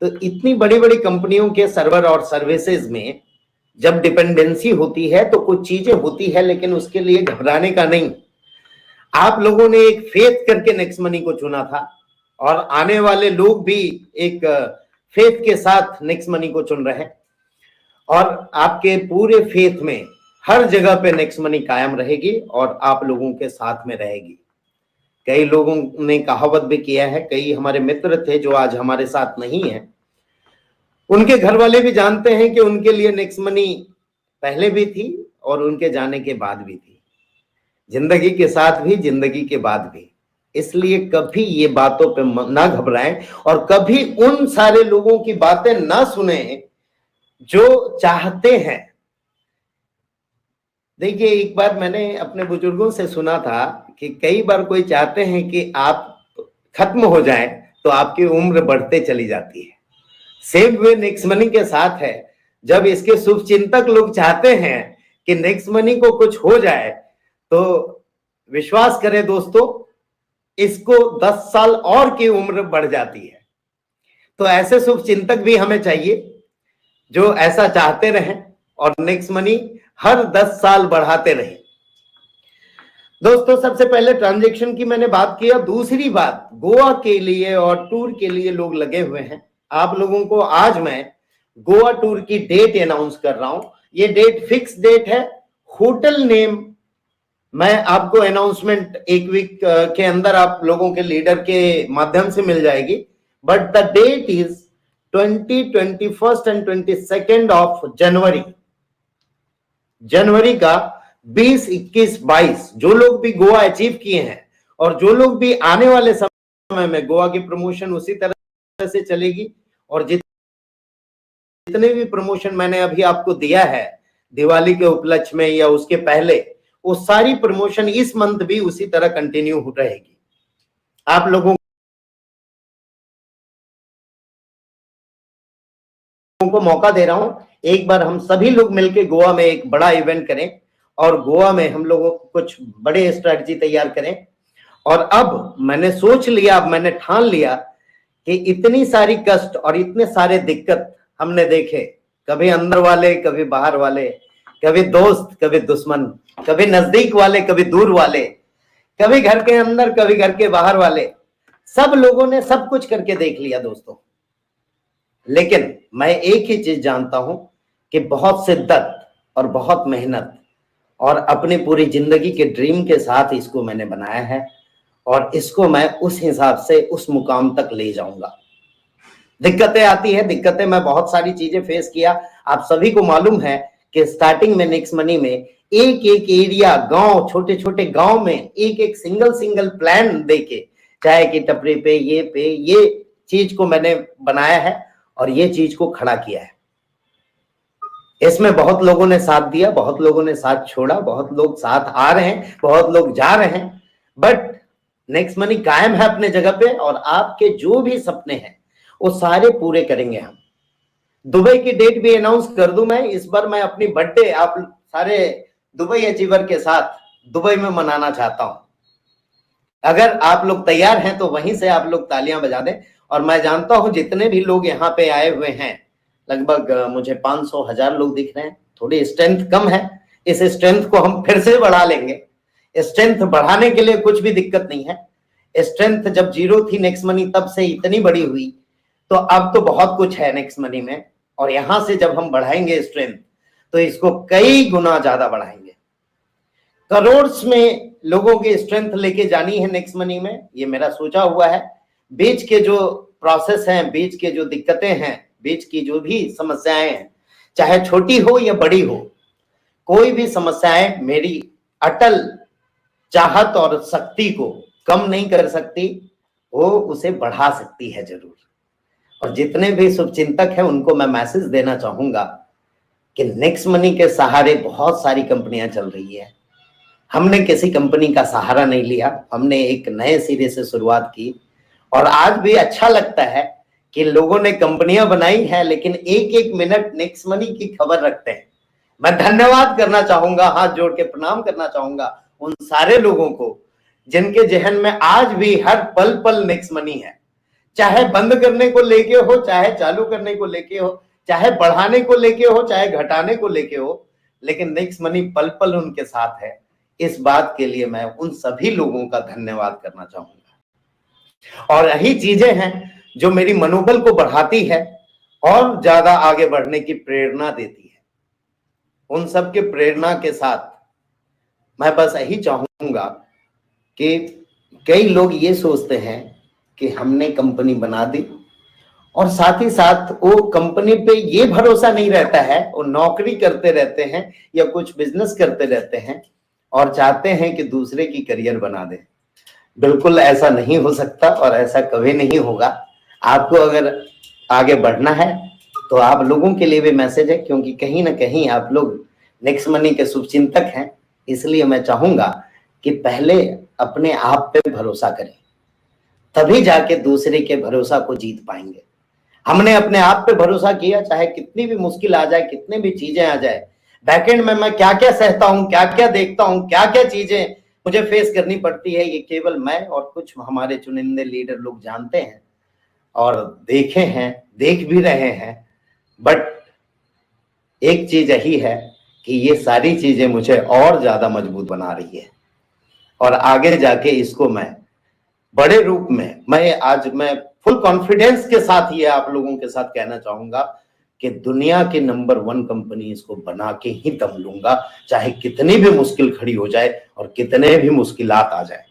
तो इतनी बड़ी बड़ी कंपनियों के सर्वर और सर्विसेज में जब डिपेंडेंसी होती है तो कुछ चीजें होती है, लेकिन उसके लिए घबराने का नहीं। आप लोगों ने एक फेथ करके नेक्स्ट मनी को चुना था और आने वाले लोग भी एक फेथ के साथ नेक्स्ट मनी को चुन रहे हैं, और आपके पूरे फेथ में हर जगह पे नेक्स्ट मनी कायम रहेगी और आप लोगों के साथ में रहेगी। कई लोगों ने कहावत भी किया है, कई हमारे मित्र थे जो आज हमारे साथ नहीं है, उनके घर वाले भी जानते हैं कि उनके लिए नेक्स्ट मनी पहले भी थी और उनके जाने के बाद भी थी, जिंदगी के साथ भी, जिंदगी के बाद भी। इसलिए कभी ये बातों पे ना घबराएं और कभी उन सारे लोगों की बातें ना सुने जो चाहते हैं। देखिए, एक बार मैंने अपने बुजुर्गों से सुना था कि कई बार कोई चाहते हैं कि आप खत्म हो जाएं तो आपकी उम्र बढ़ते चली जाती है। सेम वे नेक्स्ट मनी के साथ है। जब इसके शुभचिंतक लोग चाहते हैं कि नेक्स्ट मनी को कुछ हो जाए तो विश्वास करें दोस्तों, इसको 10 साल और की उम्र बढ़ जाती है। तो ऐसे शुभचिंतक भी हमें चाहिए जो ऐसा चाहते रहें और नेक्स्ट मनी हर 10 साल बढ़ाते रहें। दोस्तों, सबसे पहले ट्रांजैक्शन की मैंने बात किया। दूसरी बात, गोवा के लिए और टूर के लिए लोग लगे हुए हैं। आप लोगों को आज मैं गोवा टूर की डेट अनाउंस कर रहा हूं। ये डेट फिक्स डेट है। होटल नेम मैं आपको अनाउंसमेंट एक वीक के अंदर आप लोगों के लीडर के माध्यम से मिल जाएगी, but the date is 21 and 22 of January का 20, 21, 22। जो लोग भी गोवा अचीव किए हैं और जो लोग भी आने वाले समय में, गोवा की प्रमोशन उसी तरह से चलेगी और जितने भी प्रमोशन मैंने अभी आपको दिया है दिवाली के उपलक्ष्य में या उसके पहले, वो सारी प्रमोशन इस मंथ भी उसी तरह कंटिन्यू हो रहेगी। आप लोगों को मौका दे रहा हूं, एक बार हम सभी लोग मिलकर गोवा में एक बड़ा इवेंट करें और गोवा में हम लोगों को कुछ बड़े स्ट्रेटजी तैयार करें। और अब मैंने सोच लिया, अब मैंने ठान लिया कि इतनी सारी कष्ट और इतने सारे दिक्कत हमने देखे, कभी अंदर वाले, कभी बाहर वाले, कभी दोस्त, कभी दुश्मन, कभी नजदीक वाले, कभी दूर वाले, कभी घर के अंदर, कभी घर के बाहर वाले। सब लोगों ने सब कुछ करके देख लिया दोस्तों। लेकिन मैं एक ही चीज जानता हूं कि बहुत शिद्दत और बहुत मेहनत और अपनी पूरी जिंदगी के ड्रीम के साथ इसको मैंने बनाया है और इसको मैं उस हिसाब से उस मुकाम तक ले जाऊंगा। दिक्कतें आती है, दिक्कतें मैं बहुत सारी चीजें फेस किया। आप सभी को मालूम है कि स्टार्टिंग में नेक्स्ट मनी में एक एक एरिया, गांव, छोटे छोटे गांव में एक एक सिंगल प्लान देके, चाय की टपरी पे, ये चीज को मैंने बनाया है और ये चीज को खड़ा किया है। इसमें बहुत लोगों ने साथ दिया, बहुत लोगों ने साथ छोड़ा, बहुत लोग साथ आ रहे हैं, बहुत लोग जा रहे हैं, बट नेक्स्ट मनी कायम है अपने जगह पे और आपके जो भी सपने हैं वो सारे पूरे करेंगे हम। दुबई की डेट भी अनाउंस कर दूं मैं। इस बार मैं अपनी बर्थडे आप सारे दुबई अचीवर के साथ दुबई में मनाना चाहता हूं। अगर आप लोग तैयार हैं तो वहीं से आप लोग तालियां बजा दें। और मैं जानता हूं जितने भी लोग यहाँ पे आए हुए हैं, लगभग मुझे 500-1000 लोग दिख रहे हैं। थोड़ी स्ट्रेंथ कम है, इस स्ट्रेंथ को हम फिर से बढ़ा लेंगे। स्ट्रेंथ बढ़ाने के लिए कुछ भी दिक्कत नहीं है। स्ट्रेंथ जब 0 थी नेक्स्ट मनी, तब से इतनी बड़ी हुई, तो अब तो बहुत कुछ है नेक्स्ट मनी में। और यहां से जब हम बढ़ाएंगे स्ट्रेंथ तो इसको कई गुना ज्यादा बढ़ाएंगे। करोड़ में लोगों की स्ट्रेंथ लेके जानी है नेक्स्ट मनी में, ये मेरा सोचा हुआ है। बीच के जो प्रोसेस हैं, बीच के जो दिक्कतें हैं, बीच की जो भी समस्याएं हैं, चाहे छोटी हो या बड़ी हो, कोई भी समस्याएं मेरी अटल चाहत और शक्ति को कम नहीं कर सकती, वो उसे बढ़ा सकती है जरूर। और जितने भी शुभचिंतक हैं उनको मैं मैसेज देना चाहूंगा कि नेक्स्ट मनी के सहारे बहुत सारी कंपनियां चल रही है। हमने किसी कंपनी का सहारा नहीं लिया, हमने एक नए सिरे से शुरुआत की और आज भी अच्छा लगता है कि लोगों ने कंपनियां बनाई है लेकिन एक एक मिनट नेक्स्ट मनी की खबर रखते हैं। मैं धन्यवाद करना चाहूंगा, हाथ जोड़ के प्रणाम करना चाहूंगा उन सारे लोगों को जिनके जहन में आज भी हर पल पल नेक्स्ट मनी है। चाहे बंद करने को लेके हो, चाहे चालू करने को लेके हो, चाहे बढ़ाने को लेके हो, चाहे घटाने को लेके हो, लेकिन नेक्स्ट मनी पल पल उनके साथ है। इस बात के लिए मैं उन सभी लोगों का धन्यवाद करना चाहूंगा। और यही चीजें हैं जो मेरी मनोबल को बढ़ाती है और ज्यादा आगे बढ़ने की प्रेरणा देती है। उन सब के प्रेरणा के साथ मैं बस यही चाहूंगा कि कई लोग ये सोचते हैं कि हमने कंपनी बना दी और साथ ही साथ वो कंपनी पे ये भरोसा नहीं रहता है, वो नौकरी करते रहते हैं या कुछ बिजनेस करते रहते हैं और चाहते हैं कि दूसरे की करियर बना दे। बिल्कुल ऐसा नहीं हो सकता और ऐसा कभी नहीं होगा। आपको अगर आगे बढ़ना है तो आप लोगों के लिए भी मैसेज है, क्योंकि कहीं ना कहीं आप लोग नेक्स्ट मनी के शुभचिंतक हैं। इसलिए मैं चाहूंगा कि पहले अपने आप पे भरोसा करें, तभी जाके दूसरे के भरोसा को जीत पाएंगे। हमने अपने आप पे भरोसा किया, चाहे कितनी भी मुश्किल आ जाए, कितने भी चीजें आ जाए, बैकएंड में मैं क्या क्या सहता हूं, क्या क्या देखता हूं, क्या क्या चीजें मुझे फेस करनी पड़ती है, ये केवल मैं और कुछ हमारे चुनिंदे लीडर लोग जानते हैं और देखे हैं, देख भी रहे हैं। बट एक चीज यही है कि ये सारी चीजें मुझे और ज्यादा मजबूत बना रही है और आगे जाके इसको मैं बड़े रूप में मैं फुल कॉन्फिडेंस के साथ ये आप लोगों के साथ कहना चाहूंगा कि दुनिया की नंबर 1 कंपनी इसको बना के ही दम लूंगा, चाहे कितनी भी मुश्किल खड़ी हो जाए और कितने भी मुश्किलात आ जाए।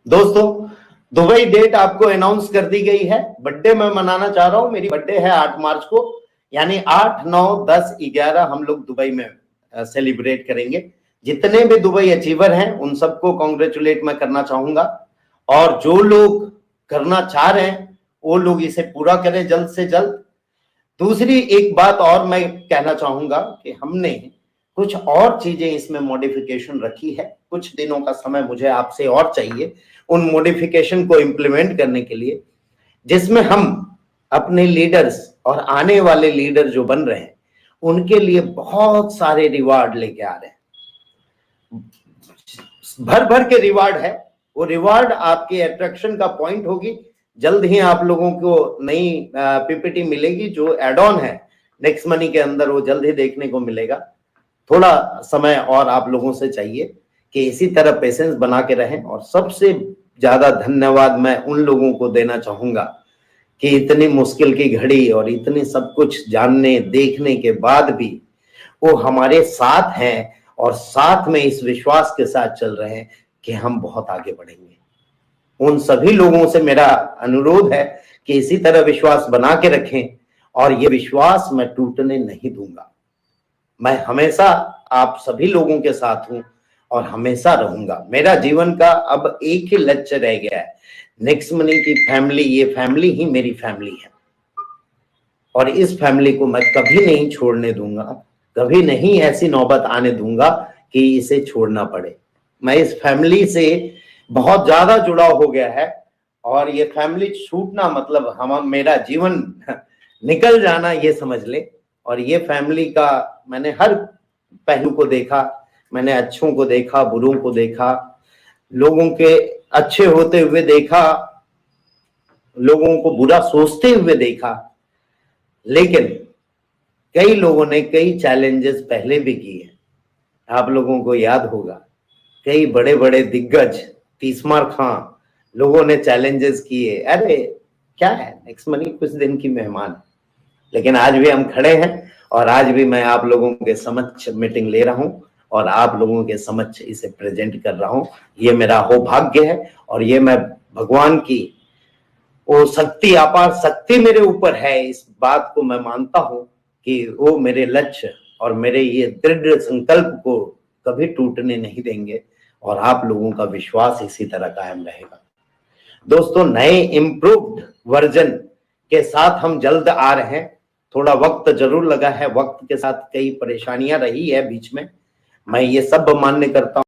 दोस्तों, दुबई डेट आपको अनाउंस कर दी गई है। बर्थडे मैं मनाना चाह रहा हूं। मेरी बर्थडे है 8 मार्च को, यानी 8, 9, 10, 11 हम लोग दुबई में सेलिब्रेट करेंगे। जितने भी दुबई अचीवर हैं उन सबको कॉन्ग्रेचुलेट मैं करना चाहूंगा और जो लोग करना चाह रहे हैं वो लोग इसे पूरा करें जल्द से जल्द। दूसरी एक बात और मैं कहना चाहूंगा कि हमने कुछ और चीजें इसमें मॉडिफिकेशन रखी है। कुछ दिनों का समय मुझे आपसे और चाहिए उन मॉडिफिकेशन को इंप्लीमेंट करने के लिए, जिसमें हम अपने लीडर्स और आने वाले लीडर जो बन रहे हैं उनके लिए बहुत सारे रिवार्ड लेके आ रहे हैं। भर भर के रिवार्ड है। वो रिवार्ड आपके अट्रैक्शन का पॉइंट होगी। जल्द ही आप लोगों को नई पीपीटी मिलेगी जो एड ऑन है नेक्स्ट मनी के अंदर, वो जल्द ही देखने को मिलेगा। थोड़ा समय और आप लोगों से चाहिए कि इसी तरह पेशेंस बना के रहें। और सबसे ज्यादा धन्यवाद मैं उन लोगों को देना चाहूंगा कि इतनी मुश्किल की घड़ी और इतनी सब कुछ जानने देखने के बाद भी वो हमारे साथ हैं और साथ में इस विश्वास के साथ चल रहे हैं कि हम बहुत आगे बढ़ेंगे। उन सभी लोगों से मेरा अनुरोध है कि इसी तरह विश्वास बना के रखें और ये विश्वास मैं टूटने नहीं दूंगा। मैं हमेशा आप सभी लोगों के साथ हूं और हमेशा रहूंगा। मेरा जीवन का अब एक ही लक्ष्य रह गया है, नेक्स्ट मनी की फैमिली, ये फैमिली ही मेरी फैमिली है और इस फैमिली को मैं कभी नहीं छोड़ने दूंगा, कभी नहीं ऐसी नौबत आने दूंगा कि इसे छोड़ना पड़े। मैं इस फैमिली से बहुत ज्यादा जुड़ाव हो गया है और ये फैमिली छूटना मतलब मेरा जीवन निकल जाना, ये समझ ले। और ये फैमिली का मैंने हर पहलू को देखा, मैंने अच्छों को देखा, बुरों को देखा, लोगों के अच्छे होते हुए देखा, लोगों को बुरा सोचते हुए देखा। लेकिन कई लोगों ने कई चैलेंजेस पहले भी किए। आप लोगों को याद होगा कई बड़े बड़े दिग्गज, तीसमार खां, लोगों ने चैलेंजेस किए। अरे क्या है, नेक्स्ट मनी कुछ दिन की मेहमान, लेकिन आज भी हम खड़े हैं और आज भी मैं आप लोगों के समक्ष मीटिंग ले रहा हूं और आप लोगों के समक्ष इसे प्रेजेंट कर रहा हूं। ये मेरा सौभाग्य है और ये मैं भगवान की वो शक्ति, अपार शक्ति मेरे ऊपर है। इस बात को मैं मानता हूं कि वो मेरे लक्ष्य और मेरे ये दृढ़ संकल्प को कभी टूटने नहीं देंगे और आप लोगों का विश्वास इसी तरह कायम रहेगा। दोस्तों, नए इम्प्रूव्ड वर्जन के साथ हम जल्द आ रहे हैं। थोड़ा वक्त जरूर लगा है, वक्त के साथ कई परेशानियां रही है बीच में, मैं ये सब मान्य करता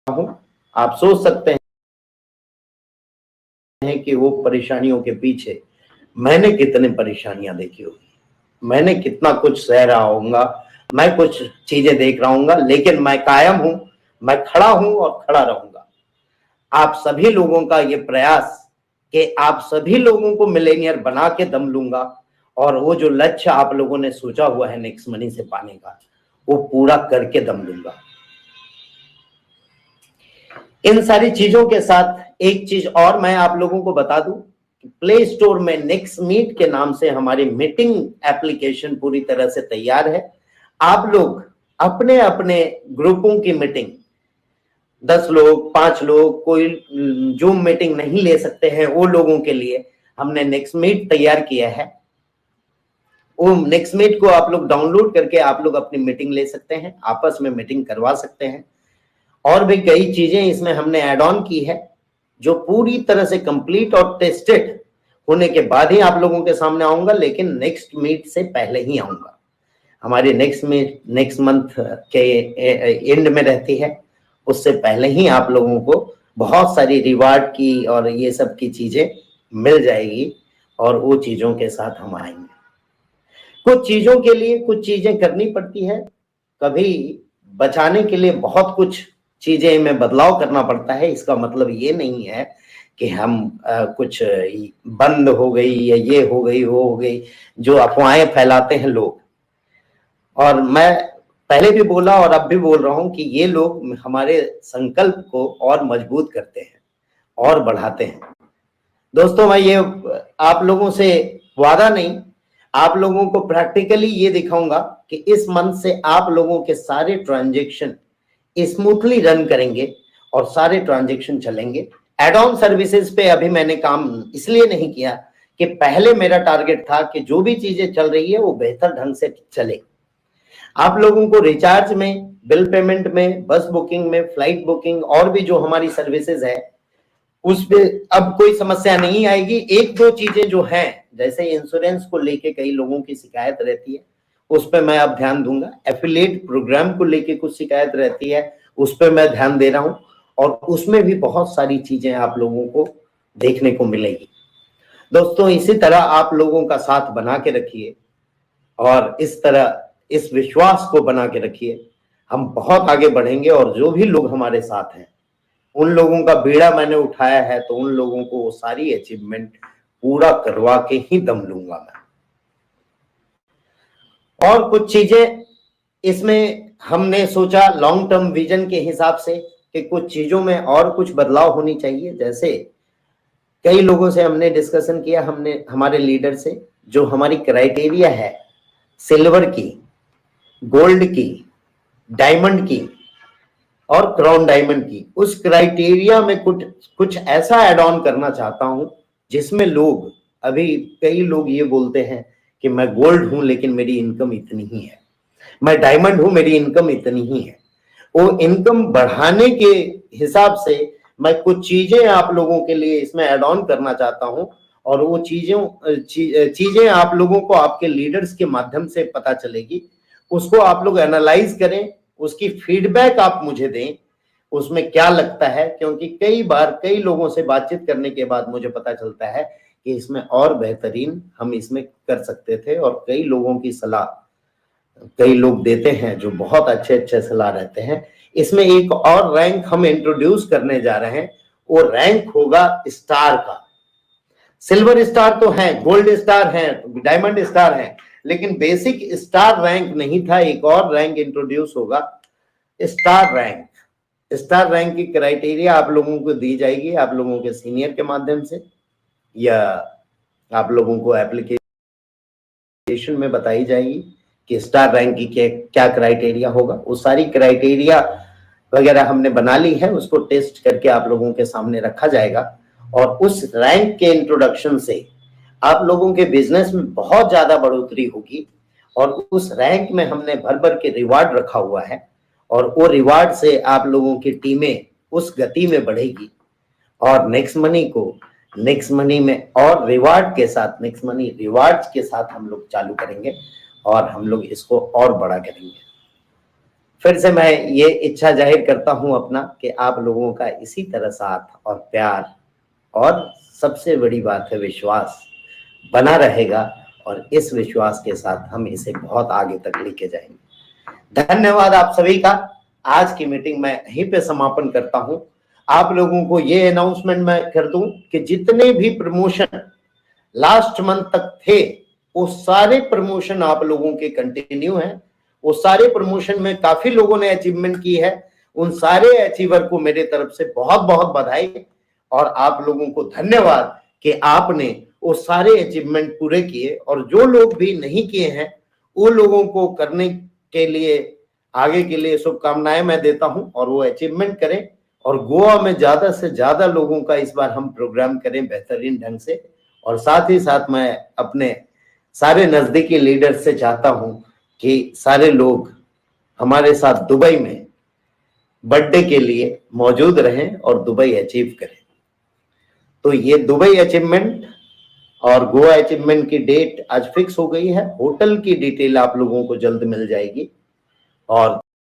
हूं। आप सोच सकते हैं कि वो परेशानियों के पीछे मैंने कितनी परेशानियां देखी होगी, मैंने कितना कुछ सह रहा होऊंगा, मैं कुछ चीजें देख रहा हूँ, लेकिन मैं कायम हूं, मैं खड़ा हूं और खड़ा रहूंगा। आप सभी लोगों का ये प्रयास कि आप सभी लोगों को मिलेनियर बना के दम लूंगा, और वो जो लक्ष्य आप लोगों ने सोचा हुआ है नेक्स्ट मनी से पाने का, वो पूरा करके दम लूंगा। इन सारी चीजों के साथ एक चीज और मैं आप लोगों को बता दूं, प्ले स्टोर में नेक्स्ट मीट के नाम से हमारी मीटिंग एप्लीकेशन पूरी तरह से तैयार है। आप लोग अपने अपने ग्रुपों की मीटिंग, 10 लोग 5 लोग, कोई जूम मीटिंग नहीं ले सकते हैं, वो लोगों के लिए हमने नेक्स्ट मीट तैयार किया है। वो नेक्स्ट मीट को आप लोग डाउनलोड करके आप लोग अपनी मीटिंग ले सकते हैं, आपस में मीटिंग करवा सकते हैं। और भी कई चीजें इसमें हमने ऐड ऑन की है जो पूरी तरह से कंप्लीट और टेस्टेड होने के बाद ही आप लोगों के सामने आऊंगा, लेकिन नेक्स्ट मीट से पहले ही आऊंगा। हमारी नेक्स्ट मीट नेक्स्ट मंथ के एंड में रहती है, उससे पहले ही आप लोगों को बहुत सारी रिवार्ड की और ये सब की चीजें मिल जाएगी, और वो चीजों के साथ हम आएंगे। कुछ चीजों के लिए कुछ चीजें करनी पड़ती है, कभी बचाने के लिए बहुत कुछ चीजें में बदलाव करना पड़ता है। इसका मतलब ये नहीं है कि हम कुछ बंद हो गई या ये हो गई वो हो गई, जो अफवाहें फैलाते हैं लोग। और मैं पहले भी बोला और अब भी बोल रहा हूं कि ये लोग हमारे संकल्प को और मजबूत करते हैं और बढ़ाते हैं। दोस्तों, मैं ये आप लोगों से वादा नहीं, आप लोगों को प्रैक्टिकली ये दिखाऊंगा कि इस मंथ से आप लोगों के सारे ट्रांजैक्शन स्मूथली रन करेंगे और सारे ट्रांजैक्शन चलेंगे। एड ऑन सर्विसेज पे अभी मैंने काम इसलिए नहीं किया कि पहले मेरा टारगेट था कि जो भी चीजें चल रही है वो बेहतर ढंग से चले। आप लोगों को रिचार्ज में, बिल पेमेंट में, बस बुकिंग में, फ्लाइट बुकिंग और भी जो हमारी सर्विसेज है उसपे अब कोई समस्या नहीं आएगी। एक दो चीजें जो हैं, जैसे इंश्योरेंस को लेके कई लोगों की शिकायत रहती है, उस पर मैं अब ध्यान दूंगा। एफिलिएट प्रोग्राम को लेके कुछ शिकायत रहती है, उस पर मैं ध्यान दे रहा हूं, और उसमें भी बहुत सारी चीजें आप लोगों को देखने को मिलेगी। दोस्तों, इसी तरह आप लोगों का साथ बना के रखिए और इस तरह इस विश्वास को बना के रखिए, हम बहुत आगे बढ़ेंगे। और जो भी लोग हमारे साथ हैं उन लोगों का बीड़ा मैंने उठाया है, तो उन लोगों को वो सारी अचीवमेंट पूरा करवा के ही दम लूंगा मैं। और कुछ चीजें इसमें हमने सोचा लॉन्ग टर्म विजन के हिसाब से कि कुछ चीजों में और कुछ बदलाव होनी चाहिए। जैसे कई लोगों से हमने डिस्कशन किया, हमने हमारे लीडर से, जो हमारी क्राइटेरिया है सिल्वर की, गोल्ड की, डायमंड की और क्राउन डायमंड की, उस क्राइटेरिया में कुछ ऐसा ऐड ऑन करना चाहता हूं जिसमें लोग, अभी कई लोग ये बोलते हैं कि मैं गोल्ड हूं लेकिन मेरी इनकम इतनी ही है, मैं डायमंड हूं मेरी इनकम इतनी ही है। वो इनकम बढ़ाने के हिसाब से मैं कुछ चीजें आप लोगों के लिए इसमें ऐड ऑन करना चाहता हूं, और वो चीजें आप लोगों को आपके लीडर्स के माध्यम से पता चलेगी। उसको आप लोग एनालाइज करें, उसकी फीडबैक आप मुझे दें, उसमें क्या लगता है। क्योंकि कई बार कई लोगों से बातचीत करने के बाद मुझे पता चलता है कि इसमें और बेहतरीन हम इसमें कर सकते थे, और कई लोगों की सलाह कई लोग देते हैं जो बहुत अच्छे अच्छे सलाह रहते हैं। इसमें एक और रैंक हम इंट्रोड्यूस करने जा रहे हैं, वो रैंक होगा स्टार का। सिल्वर स्टार तो है, गोल्ड स्टार है, डायमंड स्टार है, लेकिन बेसिक स्टार रैंक नहीं था। एक और रैंक इंट्रोड्यूस होगा, स्टार रैंक। स्टार रैंक की क्राइटेरिया आप लोगों को दी जाएगी, आप लोगों के सीनियर के माध्यम से, या आप लोगों को एप्लीकेशन में बताई जाएगी कि स्टार रैंक की क्या क्राइटेरिया होगा। वो सारी क्राइटेरिया वगैरह हमने बना ली है, उसको टेस्ट करके आप लोगों के सामने रखा जाएगा। और उस रैंक के इंट्रोडक्शन से आप लोगों के बिजनेस में बहुत ज्यादा बढ़ोतरी होगी। और उस रैंक में हमने भर भर के रिवार्ड रखा हुआ है, और वो रिवार्ड से आप लोगों की टीमें उस गति में बढ़ेगी। और नेक्स्ट मनी में और रिवार्ड के साथ, नेक्स्ट मनी रिवार्ड्स के साथ हम लोग चालू करेंगे, और हम लोग इसको और बड़ा करेंगे। फिर से मैं ये इच्छा जाहिर करता हूं अपना कि आप लोगों का इसी तरह साथ और प्यार, और सबसे बड़ी बात है विश्वास, बना रहेगा। और इस विश्वास के साथ हम इसे बहुत आगे तक लेके जाएंगे। धन्यवाद आप सभी का। आज की मीटिंग मैं यहीं पे समापन करता हूं। आप लोगों को ये अनाउंसमेंट मैं कर दूं कि जितने भी प्रमोशन लास्ट मंथ तक थे वो सारे प्रमोशन आप लोगों के कंटिन्यू हैं। वो सारे प्रमोशन में काफी लोगों ने अचीवमेंट की है। उन सारे अचीवर को मेरे तरफ से बहुत बहुत बधाई और आप लोगों को धन्यवाद कि आपने वो सारे अचीवमेंट पूरे किए। और जो लोग भी नहीं किए हैं वो लोगों को करने के लिए आगे के लिए शुभकामनाएं मैं देता हूं और वो अचीवमेंट करें और गोवा में ज्यादा से ज्यादा लोगों का इस बार हम प्रोग्राम करें बेहतरीन ढंग से। और साथ ही साथ मैं अपने सारे नजदीकी लीडर से चाहता हूं कि सारे लोग हमारे साथ दुबई में बर्थडे के लिए मौजूद रहें और दुबई अचीव करें। तो ये दुबई अचीवमेंट और गोवा अचीवमेंट की डेट आज फिक्स हो गई है। होटल की डिटेल आप लोगों को जल्द मिल जाएगी और